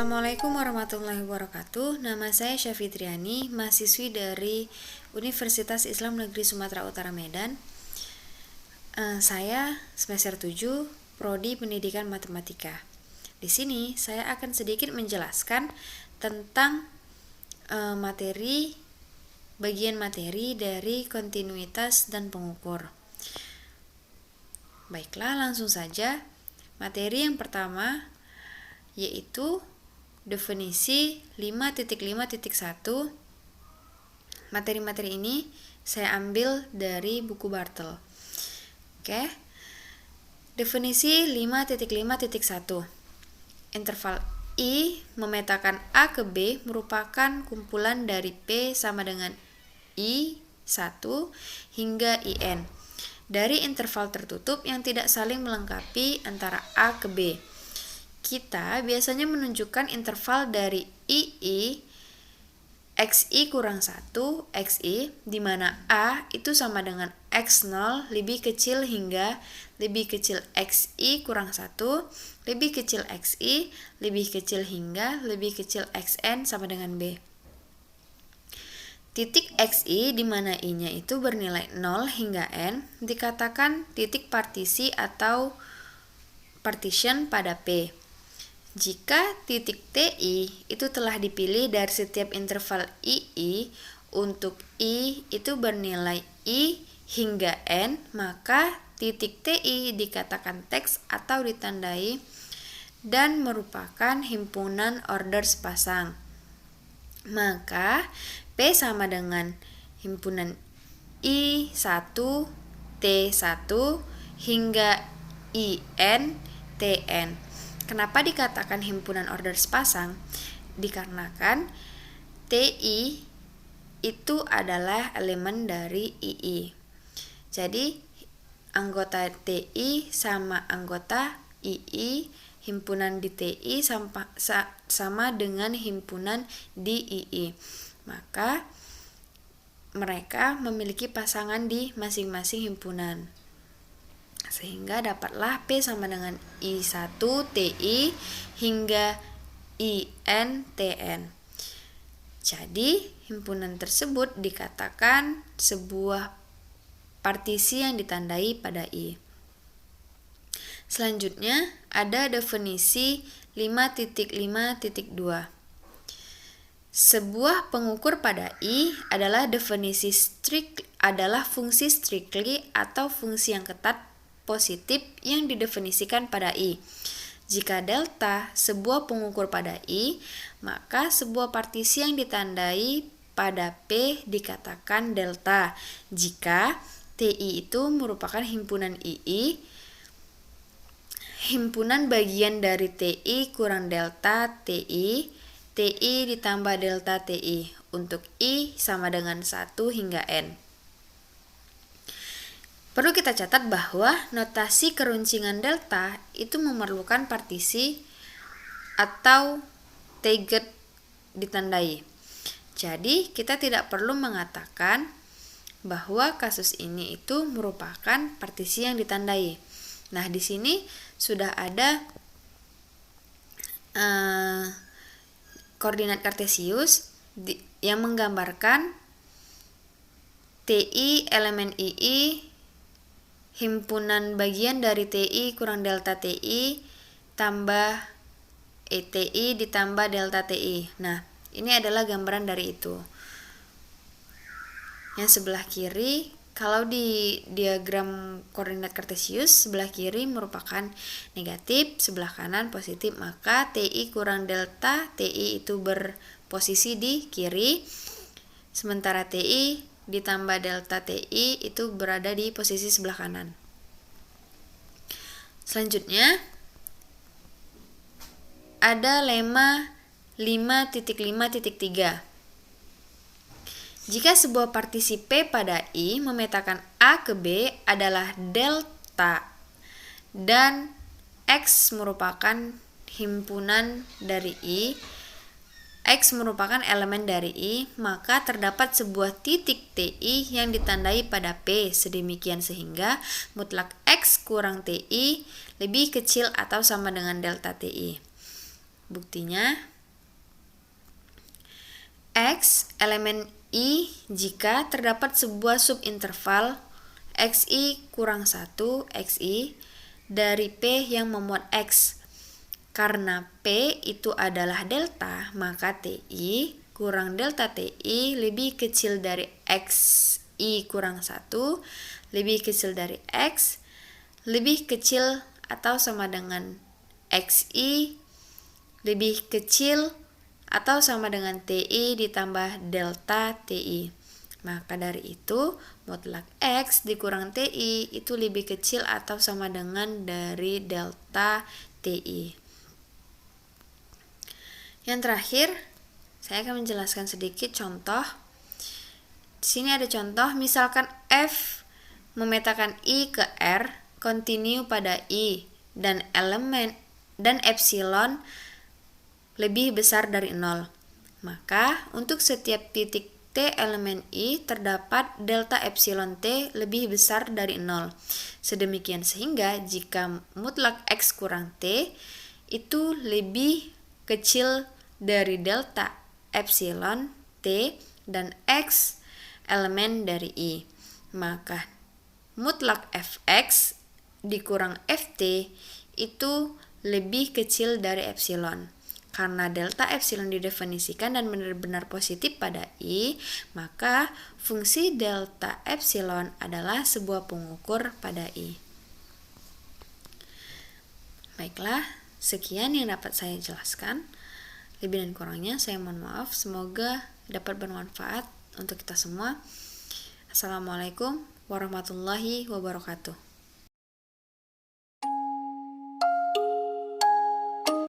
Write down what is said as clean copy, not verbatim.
Assalamualaikum warahmatullahi wabarakatuh. Nama saya Syafitriani, mahasiswi dari Universitas Islam Negeri Sumatera Utara Medan. Saya semester 7, Prodi Pendidikan Matematika. Di sini saya akan sedikit menjelaskan tentang bagian materi dari kontinuitas dan pengukur. Baiklah, langsung saja. Materi yang pertama yaitu definisi 5.5.1. Materi-materi ini saya ambil dari buku Bartel. Oke. Definisi 5.5.1. Interval I memetakan A ke B merupakan kumpulan dari P sama dengan I1 hingga IN dari interval tertutup yang tidak saling melengkapi antara A ke B. Kita biasanya menunjukkan interval dari II XI kurang 1 XI, di mana A itu sama dengan X0 lebih kecil hingga lebih kecil XI kurang 1, lebih kecil XI, lebih kecil hingga lebih kecil XN sama dengan B. Titik XI di mana I-nya itu bernilai 0 hingga N dikatakan titik partisi atau partition pada P. Jika titik TI itu telah dipilih dari setiap interval II untuk I itu bernilai I hingga N, maka titik TI dikatakan teks atau ditandai dan merupakan himpunan order sepasang. Maka P sama dengan himpunan I1 T1 hingga IN TN. Kenapa dikatakan himpunan order sepasang? Dikarenakan TI itu adalah elemen dari II. Jadi anggota TI sama anggota II, himpunan di TI sama dengan himpunan di II. Maka mereka memiliki pasangan di masing-masing himpunan. Sehingga dapatlah P sama dengan I1 TI hingga IN TN. Jadi, himpunan tersebut dikatakan sebuah partisi yang ditandai pada I. Selanjutnya, ada definisi 5.5.2. Sebuah pengukur pada I adalah fungsi strictly atau fungsi yang ketat positif yang didefinisikan pada I. Jika delta sebuah pengukur pada I, maka sebuah partisi yang ditandai pada P dikatakan delta. Jika TI itu merupakan himpunan II, himpunan bagian dari TI kurang delta TI, TI ditambah delta TI untuk I sama dengan 1 hingga N. Perlu kita catat bahwa notasi keruncingan delta itu memerlukan partisi atau target ditandai. Jadi, kita tidak perlu mengatakan bahwa kasus ini itu merupakan partisi yang ditandai. Nah, di sini sudah ada koordinat kartesius yang menggambarkan TI elemen II himpunan bagian dari TI kurang delta TI tambah TI ditambah delta TI. Nah, ini adalah gambaran dari itu. Yang sebelah kiri, kalau di diagram koordinat kartesius, sebelah kiri merupakan negatif, sebelah kanan positif, maka TI kurang delta TI itu berposisi di kiri, sementara TI ditambah delta TI itu berada di posisi sebelah kanan. Selanjutnya ada lemma 5.5.3. Jika sebuah partisi P pada I memetakan A ke B adalah delta dan X merupakan himpunan dari I, X merupakan elemen dari I, maka terdapat sebuah titik TI yang ditandai pada P sedemikian sehingga mutlak X kurang TI lebih kecil atau sama dengan delta TI. Buktinya, X elemen I jika terdapat sebuah subinterval XI kurang 1 XI dari P yang memuat X. Karena P itu adalah delta, maka TI kurang delta TI lebih kecil dari XI kurang 1, lebih kecil dari X, lebih kecil atau sama dengan XI, lebih kecil atau sama dengan TI ditambah delta TI. Maka dari itu, mutlak X dikurang TI itu lebih kecil atau sama dengan dari delta TI. Yang terakhir, saya akan menjelaskan sedikit contoh. Di sini ada contoh, misalkan F memetakan I ke R, kontinu pada I, dan elemen dan epsilon lebih besar dari 0. Maka, untuk setiap titik T elemen I terdapat delta epsilon T lebih besar dari 0. Sedemikian sehingga jika mutlak X kurang T itu lebih kecil dari delta epsilon T dan X elemen dari I, maka mutlak Fx dikurang Ft itu lebih kecil dari epsilon. Karena delta epsilon didefinisikan dan benar-benar positif pada I, maka fungsi delta epsilon adalah sebuah pengukur pada I. Baiklah, sekian yang dapat saya jelaskan. Lebih dan kurangnya saya mohon maaf. Semoga dapat bermanfaat untuk kita semua. Assalamualaikum warahmatullahi wabarakatuh.